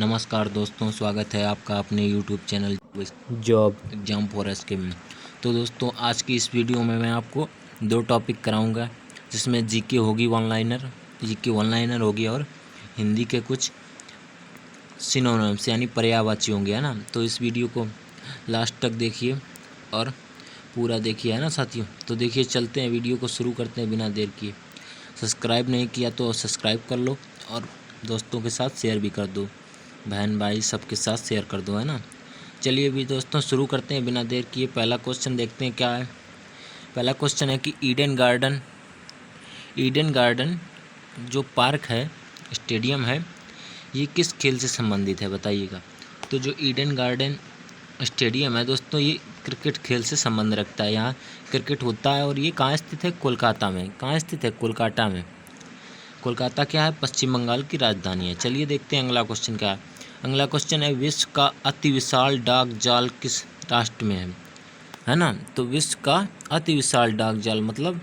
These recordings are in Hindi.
नमस्कार दोस्तों, स्वागत है आपका अपने YouTube channel job exam for SK में। तो दोस्तों, आज की इस वीडियो में मैं आपको दो टॉपिक कराऊंगा, जिसमें जीके होगी वन लाइनर होगी और हिंदी के कुछ सिनोनिम्स यानी पर्यायवाची होंगे, है ना। तो इस वीडियो को लास्ट तक देखिए और पूरा देखिए, है ना साथियों। तो देखिए, चलते हैं, वीडियो को शुरू करते हैं बिना देर किए। सब्सक्राइब नहीं किया तो सब्सक्राइब कर लो और दोस्तों के साथ शेयर भी कर दो, बहन भाई सबके साथ शेयर कर दो, है ना। चलिए अभी दोस्तों शुरू करते हैं बिना देर किए। पहला क्वेश्चन देखते हैं क्या है। पहला क्वेश्चन है कि ईडन गार्डन जो पार्क है, स्टेडियम है, ये किस खेल से संबंधित है, बताइएगा। तो जो ईडन गार्डन स्टेडियम है दोस्तों, ये क्रिकेट खेल से संबंध रखता है। यहाँ क्रिकेट होता है और ये कहाँ स्थित है? कोलकाता में। कहाँ स्थित है? कोलकाता में। कोलकाता क्या है? पश्चिम बंगाल की राजधानी है। चलिए देखते हैं अगला क्वेश्चन क्या है। अगला क्वेश्चन है, विश्व का अति विशाल डाक जाल किस राष्ट्र में है ना। तो विश्व का अति विशाल डाक जाल मतलब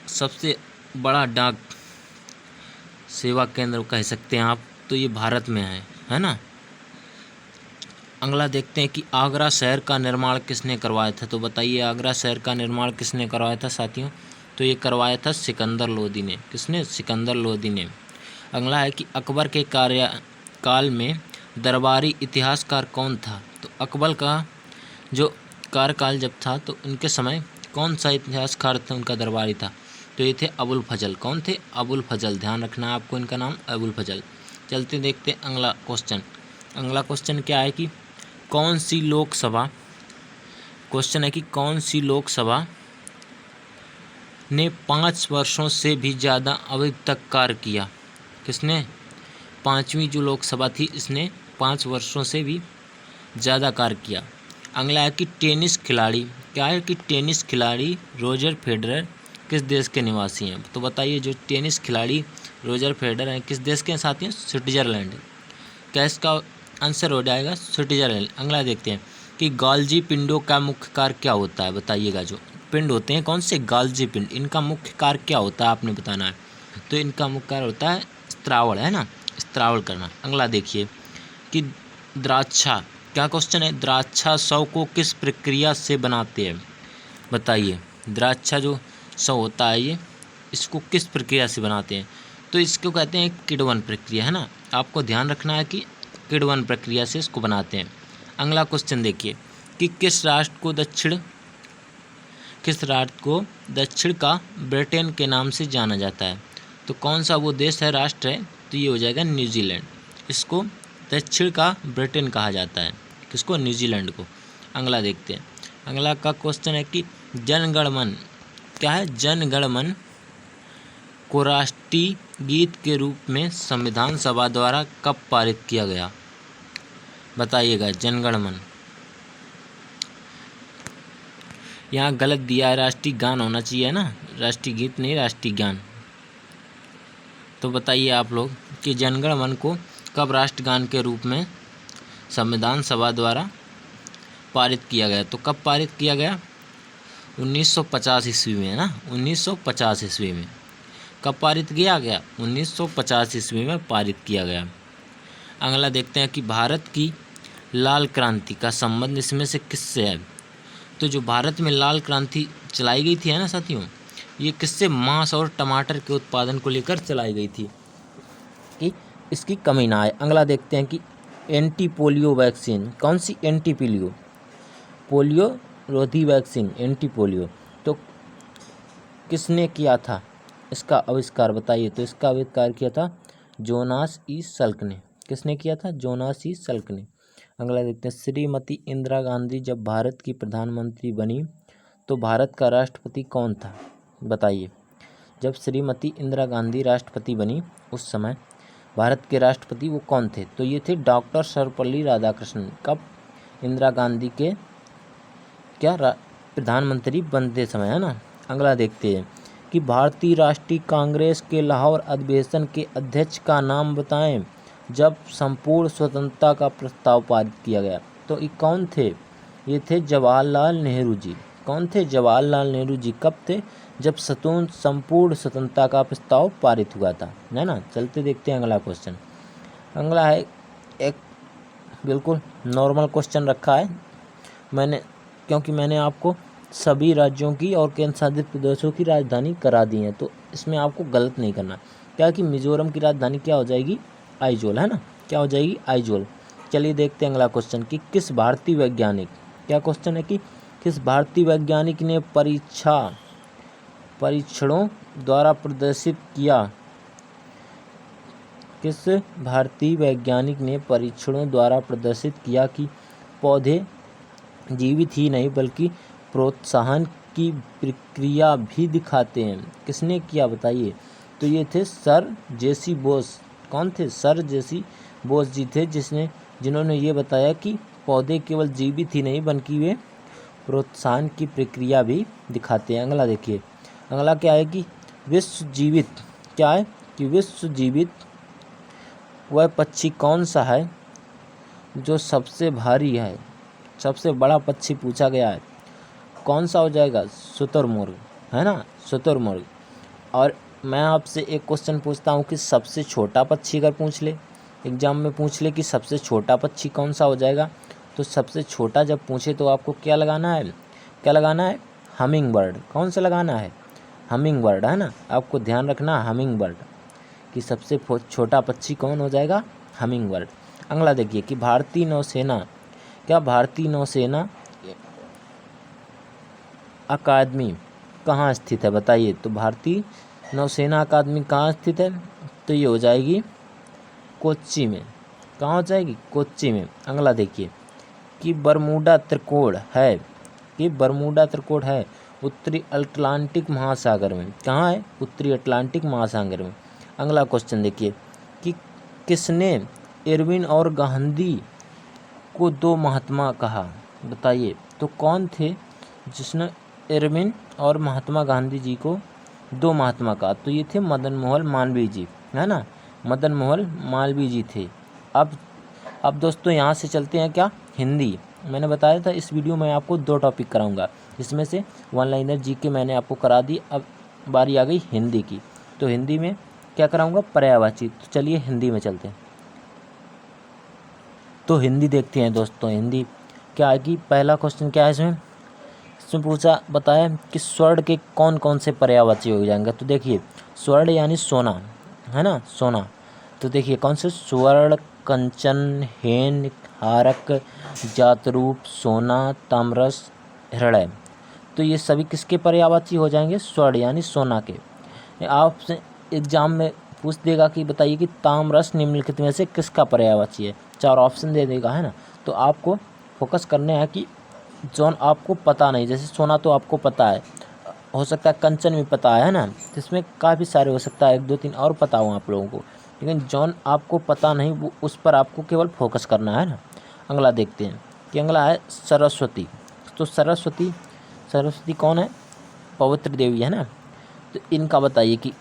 सबसे बड़ा डाक सेवा केंद्र कह सकते हैं आप, तो ये भारत में है ना। अगला देखते हैं कि आगरा शहर का निर्माण किसने करवाया था। तो बताइए, आगरा शहर का निर्माण किसने करवाया था साथियों। तो ये करवाया था सिकंदर लोदी ने। किसने? सिकंदर लोदी ने। अगला है कि अकबर के कार्यकाल में दरबारी इतिहासकार कौन था। तो अकबर का जो कार्यकाल जब था तो उनके समय कौन सा इतिहासकार था, उनका दरबारी था। तो ये थे अबुल फजल। कौन थे? अबुल फजल। ध्यान रखना है आपको इनका नाम, अबुल फजल। चलते देखते हैं अगला क्वेश्चन। अगला क्वेश्चन क्या है कि कौन सी लोकसभा ने 5 वर्षों से भी ज़्यादा अवधि तक कार्य किया। किसने? 5वीं जो लोकसभा थी, इसने 5 वर्षों से भी ज़्यादा कार्य किया। अगला है कि टेनिस खिलाड़ी क्या है कि टेनिस खिलाड़ी रोजर फेडरर किस देश के निवासी हैं। तो बताइए, जो टेनिस खिलाड़ी रोजर फेडरर हैं किस देश के साथी हैं? स्विट्जरलैंड। क्या इसका आंसर हो जाएगा? स्विट्जरलैंड। अगला देखते हैं कि गाल्जी पिंडों का मुख्य कार्य क्या होता है, बताइएगा। जो पिंड होते हैं कौन से? गाल्जी पिंड, इनका मुख्य कार्य क्या होता है आपने बताना है। तो इनका मुख्य कार्य होता है स्त्रावण, है ना, स्त्रावण करना। अगला देखिए कि द्राक्षा, क्या क्वेश्चन है? द्राक्षा शव को किस प्रक्रिया से बनाते हैं, बताइए। द्राक्षा जो शव होता है, ये इसको किस प्रक्रिया से बनाते हैं। तो इसको कहते हैं किण्वन प्रक्रिया, है ना। आपको ध्यान रखना है कि किण्वन प्रक्रिया से इसको बनाते हैं। अगला क्वेश्चन देखिए कि किस राष्ट्र को दक्षिण का ब्रिटेन के नाम से जाना जाता है। तो कौन सा वो देश है, राष्ट्र है? तो ये हो जाएगा न्यूजीलैंड। इसको दक्षिण का ब्रिटेन कहा जाता है। किसको? न्यूजीलैंड को। अगला देखते हैं। अगला का क्वेश्चन है कि जनगण मन क्या है? जनगण मन को राष्ट्रीय गीत के रूप में संविधान सभा द्वारा कब पारित किया गया, बताइएगा। जनगण मन, यहाँ गलत दिया है, राष्ट्रीय गान होना चाहिए, है ना, राष्ट्रीय गीत नहीं, राष्ट्रीय गान। तो बताइए आप लोग कि जनगण मन को कब राष्ट्रगान के रूप में संविधान सभा द्वारा पारित किया गया। तो कब पारित किया गया? 1950 ईस्वी में, है ना। 1950 ईस्वी में कब पारित किया गया? 1950 ईस्वी में पारित किया गया। अगला देखते हैं कि भारत की लाल क्रांति का संबंध इसमें से किससे है। तो जो भारत में लाल क्रांति चलाई गई थी, है ना साथियों, ये किससे? मांस और टमाटर के उत्पादन को लेकर चलाई गई थी कि इसकी कमी ना आए। अगला देखते हैं कि एंटी पोलियो वैक्सीन, कौन सी? एंटी पोलियो रोधी वैक्सीन, एंटी पोलियो, तो किसने किया था इसका आविष्कार, बताइए। तो इसका आविष्कार किया था जोनास ई सल्क ने। किसने किया था? जोनास ई सल्क ने। अगला देखते हैं, श्रीमती इंदिरा गांधी जब भारत की प्रधानमंत्री बनी तो भारत का राष्ट्रपति कौन था, बताइए। जब श्रीमती इंदिरा गांधी राष्ट्रपति बनी उस समय भारत के राष्ट्रपति वो कौन थे। तो ये थे डॉक्टर सर्वपल्ली राधाकृष्णन। कब? इंदिरा गांधी के प्रधानमंत्री बनते समय, है ना। अगला देखते हैं कि भारतीय राष्ट्रीय कांग्रेस के लाहौर अधिवेशन के अध्यक्ष का नाम बताएं जब संपूर्ण स्वतंत्रता का प्रस्ताव पारित किया गया। तो ये कौन थे? ये थे जवाहरलाल नेहरू जी। कौन थे? जवाहरलाल नेहरू जी। कब थे? जब संपूर्ण स्वतंत्रता का प्रस्ताव पारित हुआ था, है ना। चलते देखते हैं अगला क्वेश्चन। अगला है एक बिल्कुल नॉर्मल क्वेश्चन रखा है मैंने, क्योंकि मैंने आपको सभी राज्यों की और केंद्र शासित प्रदेशों की राजधानी करा दी है, तो इसमें आपको गलत नहीं करना। क्या कि मिजोरम की राजधानी क्या हो जाएगी, आइजोल, है ना, क्या हो जाएगी, आइजोल। चलिए देखते हैं अगला क्वेश्चन कि किस भारतीय वैज्ञानिक, क्या क्वेश्चन है कि किस भारतीय वैज्ञानिक ने परीक्षणों द्वारा प्रदर्शित किया, किस भारतीय वैज्ञानिक ने परीक्षणों द्वारा प्रदर्शित किया कि पौधे जीवित ही नहीं बल्कि प्रोत्साहन की प्रक्रिया भी दिखाते हैं। किसने किया बताइए, तो ये थे सर जेसी बोस। कौन थे, सर जेसी बोस जी थे जिन्होंने ये बताया कि पौधे केवल जीवित ही नहीं बल्कि वे प्रोत्साहन की प्रक्रिया भी दिखाते हैं। अगला देखिए, अगला क्या है कि विश्व जीवित, क्या है कि विश्व जीवित वह पक्षी कौन सा है जो सबसे भारी है, सबसे बड़ा पक्षी पूछा गया है, कौन सा हो जाएगा, शुतुरमुर्ग, है ना, शुतुरमुर्ग। और मैं आपसे एक क्वेश्चन पूछता हूँ कि सबसे छोटा पक्षी अगर पूछ ले, एग्जाम में पूछ ले कि सबसे छोटा पक्षी कौन सा हो जाएगा, तो सबसे छोटा जब पूछे तो आपको क्या लगाना है, क्या लगाना है, हमिंग बर्ड। कौन सा लगाना है, हमिंग बर्ड, है ना, आपको ध्यान रखना हमिंग बर्ड कि सबसे छोटा पक्षी कौन हो जाएगा, हमिंग बर्ड। अगला देखिए कि भारतीय नौसेना, क्या भारतीय नौसेना अकादमी कहाँ स्थित है बताइए, तो भारतीय नौसेना अकादमी कहाँ स्थित है, तो ये हो जाएगी कोच्चि में। कहाँ हो जाएगी, कोच्चि में। अगला देखिए कि बरमूडा त्रिकोण है, कि बरमूडा त्रिकोण है उत्तरी अटलांटिक महासागर में। कहाँ है, उत्तरी अटलांटिक महासागर में। अगला क्वेश्चन देखिए कि किसने इरविन और गांधी को दो महात्मा कहा बताइए, तो कौन थे जिसने इरविन और महात्मा गांधी जी को दो महात्मा कहा, तो ये थे मदन मोहन मालवीय जी, है ना, मदन मोहन मालवीय जी थे। अब दोस्तों यहाँ से चलते हैं क्या, हिंदी। मैंने बताया था इस वीडियो में आपको 2 टॉपिक कराऊंगा, इसमें से वन लाइनर जीके मैंने आपको करा दी। अब बारी आ गई हिंदी की, तो हिंदी में क्या कराऊंगा, पर्यायवाची। तो चलिए हिंदी में चलते हैं, तो हिंदी देखते हैं दोस्तों। हिंदी क्या आएगी, पहला क्वेश्चन क्या है इसमें पूछा बताया कि स्वर्ण के कौन कौन से पर्यायवाची हो जाएंगे, तो देखिए स्वर्ण यानी सोना, है ना, सोना। तो देखिए कौन से, स्वर्ण, कंचन, हेन, हारक, जातरूप, सोना, ताम्रस, हृदय। तो ये सभी किसके पर्यायवाची हो जाएंगे, स्वर्ण यानी सोना के। आपसे एग्जाम में पूछ देगा कि बताइए कि ताम्रस निम्नलिखित में से किसका पर्यायवाची है, 4 ऑप्शन दे देगा, है ना। तो आपको फोकस करने हैं कि जौन आपको पता नहीं, जैसे सोना तो आपको पता है, हो सकता है कंचन भी पता है ना, इसमें काफ़ी सारे हो सकता है 1 2 3 और पता हो आप लोगों को, लेकिन जौन आपको पता नहीं वो उस पर आपको केवल फोकस करना है ना। अगला देखते हैं कि अगला है सरस्वती। तो सरस्वती कौन है, पवित्र देवी, है ना। तो इनका बताइए कि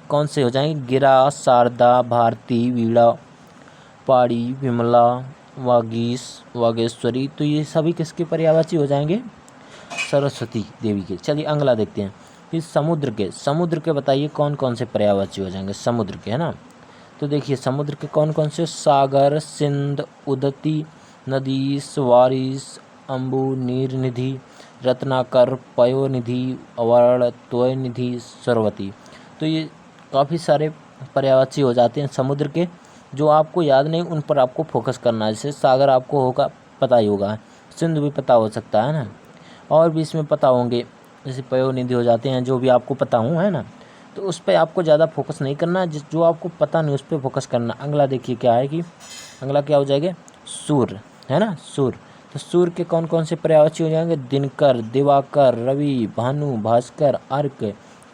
कौन से हो जाएंगे, गिरा, शारदा, भारती, वीणा, पाड़ी, विमला, वागेश्वरी। तो ये सभी किसके पर्यायवाची हो जाएंगे, सरस्वती देवी के। चलिए अगला देखते हैं कि समुद्र के बताइए कौन कौन से पर्यायवाची हो जाएंगे, समुद्र के, है ना। तो देखिए समुद्र के कौन कौन से, सागर, सिंध, उदती, नदीस, वारिस, अम्बु, नीरनिधि, रत्नाकर, पयोनिधि, अवर्ण, त्वयनिधि, सरवती। तो ये काफ़ी सारे पर्यायवाची हो जाते हैं समुद्र के, जो आपको याद नहीं उन पर आपको फोकस करना है। जैसे सागर आपको होगा, पता ही होगा, सिंध भी पता हो सकता है ना, और भी इसमें पता होंगे, जैसे पयोनिधि हो जाते हैं, जो भी आपको पता हो, है ना। तो उस पर आपको ज़्यादा फोकस नहीं करना, जो आपको पता नहीं उस पर फोकस करना। अगला देखिए क्या है कि अगला क्या हो जाएगा, सूर्य, है ना, सूर्य। तो सूर्य के कौन कौन से पर्यायवाची हो जाएंगे, दिनकर, दिवाकर, रवि, भानु, भास्कर, अर्क,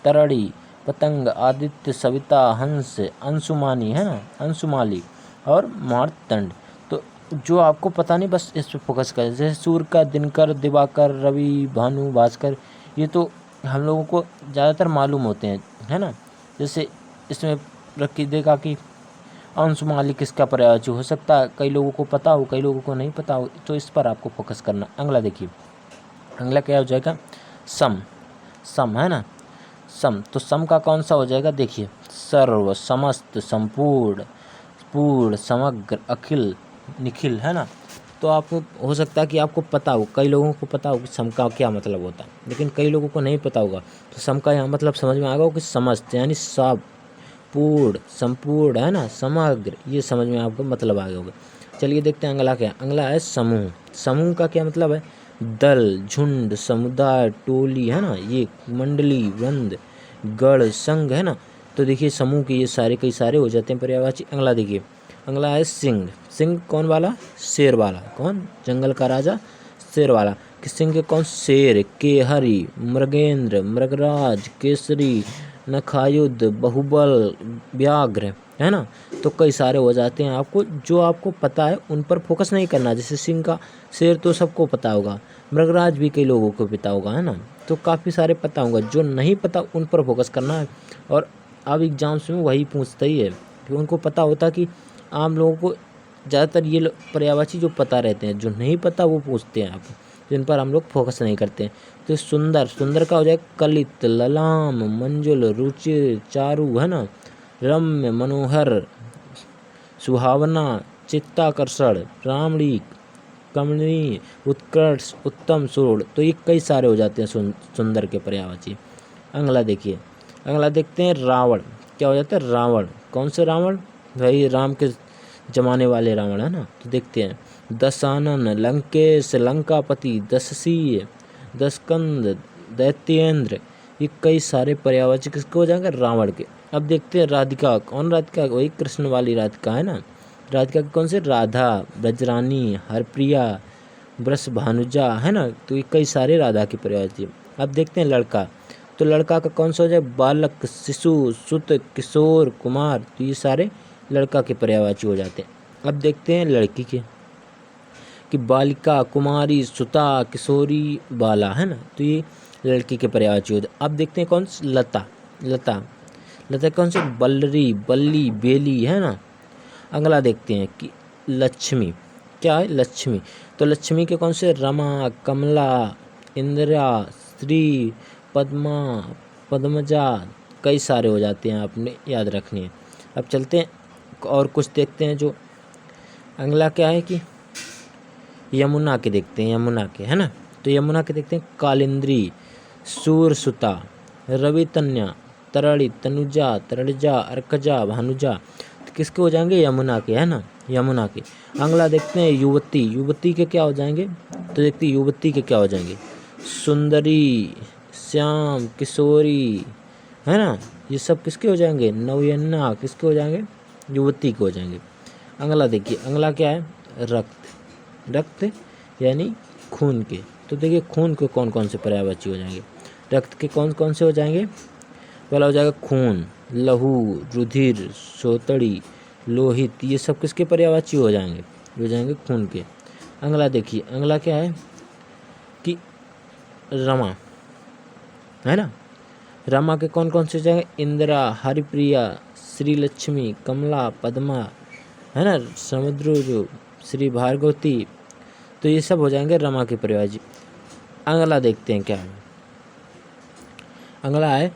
तरड़ी, पतंग, आदित्य, सविता, हंस, अंशुमानी, है ना, अंशुमाली और मार्तंड। तो जो आपको पता नहीं बस इस पर फोकस करें, जैसे सूर्य का दिनकर, दिवाकर, रवि, भानु, भास्कर, ये तो हम लोगों को ज़्यादातर मालूम होते हैं, है ना। जैसे इसमें रखी देगा कि अंशुमाली किसका पर्यायवाची हो सकता है, कई लोगों को पता हो, कई लोगों को नहीं पता हो, तो इस पर आपको फोकस करना। अगला देखिए, अगला क्या हो जाएगा, सम, है ना, सम। तो सम का कौन सा हो जाएगा, देखिए सर्व, समस्त, संपूर्ण, पूर्ण, समग्र, अखिल, निखिल, है ना। तो आपको हो सकता है कि आपको पता हो, कई लोगों को पता हो कि सम का क्या मतलब होता है, लेकिन कई लोगों को नहीं पता होगा। तो सम का यहाँ मतलब समझ में आएगा कि समस्त, यानी सब, पूर्ण, संपूर्ण, है ना, समग्र, ये समझ में आपको मतलब आ गया होगा। चलिए देखते हैं अगला क्या है। अगला है समूह। समूह का क्या मतलब है? दल, झुंड, समुदाय, टोली, है ना, ये मंडली, वृंद, गण, संघ, है ना। तो देखिए समूह के ये सारे कई सारे हो जाते हैं पर्यायवाची। अगला देखिए, अगला है सिंह। सिंह कौन वाला? शेर वाला। कौन? जंगल का राजा शेर वाला। कि सिंह के कौन? शेर, केहरी, मृगेंद्र, मृगराज, केसरी, नखायुध, बाहुबल, व्याघ्र, है ना। तो कई सारे हो जाते हैं। आपको जो आपको पता है उन पर फोकस नहीं करना। जैसे सिंह का, शेर तो सबको पता होगा, मृगराज भी कई लोगों को पता होगा, है ना। तो काफ़ी सारे पता होगा, जो नहीं पता उन पर फोकस करना है। और अब एग्जाम्स में वही पूछता ही है कि उनको पता होता कि आम लोगों को ज़्यादातर ये पर्यायवाची जो पता रहते हैं, जो नहीं पता वो पूछते हैं आप, जिन पर हम लोग फोकस नहीं करते हैं। तो सुंदर, सुंदर का हो जाए कलित, ललाम, मंजुल, रुचिर, चारु, है ना, रम्य, मनोहर, सुहावना, चित्ताकर्षण, रामणीक, कमनीय, उत्कर्ष, उत्तम, सुरूढ़। तो ये कई सारे हो जाते हैं सुंदर के पर्यायवाची। अगला देखिए, अगला देखते हैं रावण। क्या हो जाता है? रावण। कौन से रावण? भाई राम के जमाने वाले रावण, है ना। तो देखते हैं, दशानन, लंकेश, लंकापति, दशसीय, दशकंद, दैत्येंद्र। ये कई सारे पर्यायवाची किसके हो जाएंगे? रावण के। अब देखते हैं राधिका। कौन राधिका? वही कृष्ण वाली राधिका, है ना। राधिका के कौन से? राधा, ब्रजरानी, हरप्रिया, वृषभानुजा, है ना। तो ये कई सारे राधा के पर्यायवाची। अब देखते हैं लड़का। तो लड़का का कौन सा हो जाए? बालक, शिशु, सुत, किशोर, कुमार। तो ये सारे लड़का के पर्यायवाची हो जाते हैं। अब देखते हैं लड़की के, कि बालिका, कुमारी, सुता, किशोरी, बाला, है ना। तो ये लड़की के पर्यायवाची होते हैं। अब देखते हैं कौन? लता। लता, लता कौन से? बल्लरी, बल्ली, बेली, है ना। अगला देखते हैं कि लक्ष्मी। क्या है? लक्ष्मी। तो लक्ष्मी के कौन से? रमा, कमला, इंदिरा, श्री, पद्मा, पद्मजा। कई सारे हो जाते हैं, आपने याद रखनी है। अब चलते हैं और कुछ देखते हैं। जो अगला क्या है कि यमुना के देखते हैं, यमुना के, है ना। तो यमुना के देखते हैं, कालिंद्री, सूरसुता, रवितन्या, तरणी, तनुजा, तरणजा, अर्कजा, भानुजा। तो किसके हो जाएंगे? यमुना के, है ना, यमुना के। अगला देखते हैं युवती। युवती के क्या हो जाएंगे? तो देखते हैं युवती के क्या हो जाएंगे? सुंदरी, श्याम, किशोरी, है ना। ये सब किसके हो जाएंगे? नवयन्ना किसके हो जाएंगे? युवती के हो जाएंगे। अगला देखिए, अगला क्या है? रक्त। रक्त यानी खून के। तो देखिए खून के कौन कौन से पर्यायवाची हो जाएंगे? रक्त के कौन कौन से हो जाएंगे? पहला हो जाएगा खून, लहू, रुधिर, सोतड़ी, लोहित। ये सब किसके पर्यायवाची हो जाएंगे? हो जाएंगे खून के। अगला देखिए, अगला क्या है कि रमा, है ना। रमा के कौन कौन से हो जाएंगे? इंदिरा, हरिप्रिया, श्री लक्ष्मी, कमला, पद्मा, है ना, समुद्र, श्री भार्गवती। तो ये सब हो जाएंगे रमा के पर्यायवाची। अगला देखते हैं क्या है। अगला है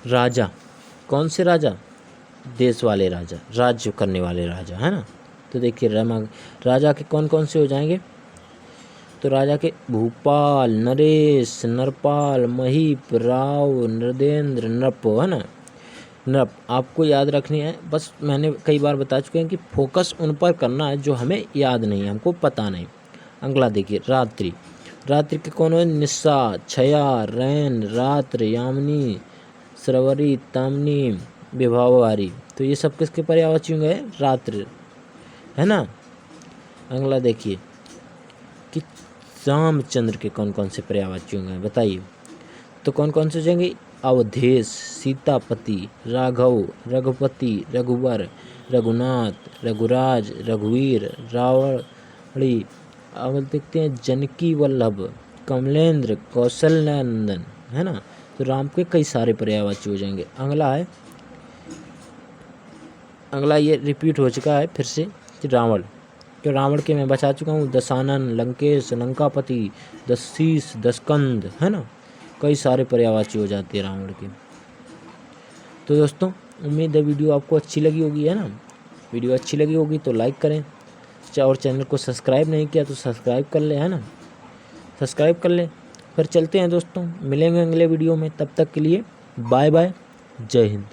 राजा। कौन से राजा? देश वाले राजा, राज्य करने वाले राजा, है ना। तो देखिए रमा, राजा के कौन कौन से हो जाएंगे? तो राजा के भूपाल, नरेश, नरपाल, महीप, राव, नृदेंद्र, नृप, है ना। नृप आपको याद रखनी है। बस मैंने कई बार बता चुके हैं कि फोकस उन पर करना है जो हमें याद नहीं है, हमको पता नहीं। अगला देखिए रात्रि। रात्रि के कौन है? निशा, छया, रैन, रात्र, यामिनी, श्रवरी, तामनी, विभावारी। तो ये सब किसके पर्यायवाची होंगे? रात्रि, है ना। अगला देखिए कि रामचंद्र के कौन कौन से पर्यायवाची होंगे, बताइए। तो कौन कौन से हो जाएंगे? अवधेश, सीतापति, राघव, रघुपति, रघुवर, रघुनाथ, रघुराज, रघुवीर, रावणी। अब देखते हैं जानकी वल्लभ, कमलेंद्र, कौशल्यानंदन, है ना। तो राम के कई सारे पर्यायवाची हो जाएंगे। अगला है, अगला ये रिपीट हो चुका है फिर से कि रावण। तो रावण के मैं बचा चुका हूँ, दशानन, लंकेश, लंकापति, दशशीष, दशकंद, है ना। कई सारे पर्यायवाची हो जाते हैं रावण के। तो दोस्तों उम्मीद है वीडियो आपको अच्छी लगी होगी, है ना। वीडियो अच्छी लगी होगी तो लाइक करें, और चैनल को सब्सक्राइब नहीं किया तो सब्सक्राइब कर ले, है ना, सब्सक्राइब कर ले। फिर चलते हैं दोस्तों, मिलेंगे अगले वीडियो में, तब तक के लिए बाय बाय, जय हिंद।